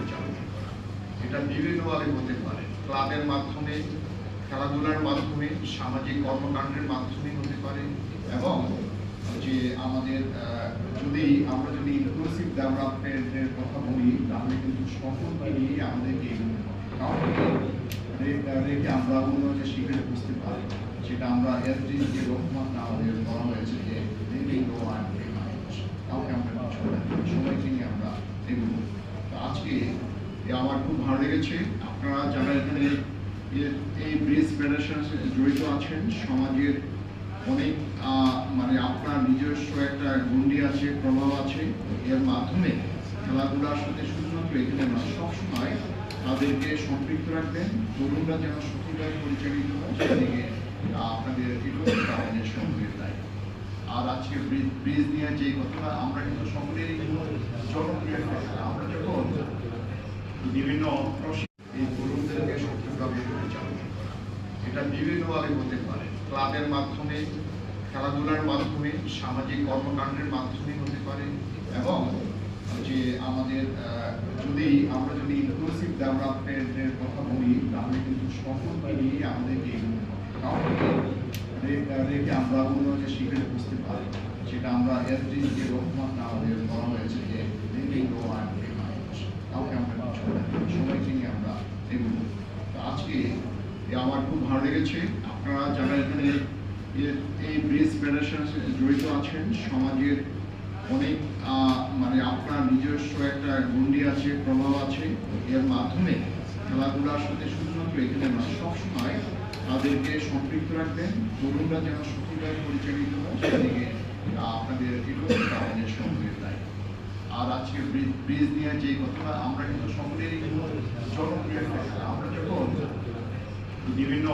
পরিচালনা করা। এটা বিভিন্নভাবে হতে পারে, ক্লাবের মাধ্যমে, খেলাধুলার মাধ্যমে, সামাজিক কর্মকাণ্ডের মাধ্যমে হতে পারে, এবং যে আমাদের আমরা যদি ইনক্লুসিভ ডেভেলপমেন্টের কথা বলি, তাহলে কিন্তু সকলকে নিয়ে আমাদেরকে এগোতে হবে। কাউকে রেখে আমরা উন্নয়নের শিখরে বুঝতে পারি, সেটা আমরা এসডিজি যে লক্ষ্যমাত্রা আমাদের করা হয়েছে যে কাউকে আমরা কিছু না, সবাইকে নিয়ে আমরা এগোবো। তো আজকে আমার খুব ভালো লেগেছে, আপনারা যারা এখানে এই ব্রিজ ফেডারেশনের সাথে জড়িত আছেন, সমাজের অনেক মানে আপনার নিজস্ব একটা গুন্ডি আছে, প্রভাব আছে, এর মাধ্যমে খেলাধুলার সাথে শুধুমাত্র এখানে না, সবসময় তাদেরকে সম্পৃক্ত রাখবেন, তরুণরা যেন সঠিকভাবে পরিচালিত হয় সেদিকে আপনাদের এগুলো আমাদের সকলের দায়িত্ব। আর আজকে ব্রিজ নিয়ে যে কথাটা, আমরা কিন্তু সকলেরই জনপ্রিয়, আমরা যখন বিভিন্ন এই তরুণদেরকে সঠিকভাবে পরিচালনা করা, এটা বিভিন্নভাবে হতে পারে, ক্লাবের মাধ্যমে, খেলাধুলার মাধ্যমে, সামাজিক কর্মকাণ্ডের মাধ্যমে হতে পারে, এবং যে আমাদের আমরা যদি ইনক্লুসিভ ডেভেলপমেন্টের কথা বলি, তাহলে কিন্তু সকলকে নিয়ে আমাদেরকে এগোতে হবে। কাউকে রেখে আমরা উন্নয়নের শিখরে বুঝতে পারি, সেটা আমরা এসডিজি যে লক্ষ্যমাত্রা আমাদের করা হয়েছে যে কাউকে আমরা কিছু না, সবাইকে নিয়ে আমরা এগোবো। তো আজকে আমার খুব ভালো লেগেছে, আপনারা যারা এখানে এই ব্রিজ ফেডারেশনের সাথে জড়িত আছেন, সমাজের অনেক মানে আপনার নিজস্ব একটা গুন্ডি আছে, প্রভাব আছে, এর মাধ্যমে খেলাধুলার সাথে শুধুমাত্র এখানে না, সবসময় তাদেরকে সম্পৃক্ত রাখবেন, তরুণরা যেন সঠিকভাবে পরিচালিত হয় সেদিকে আপনাদের এগুলো আমাদের সকলের দায়িত্ব। আর আজকে ব্রিজ নিয়ে যে কথাটা, আমরা কিন্তু সকলেরই জনপ্রিয়, আমরা যখন বিভিন্ন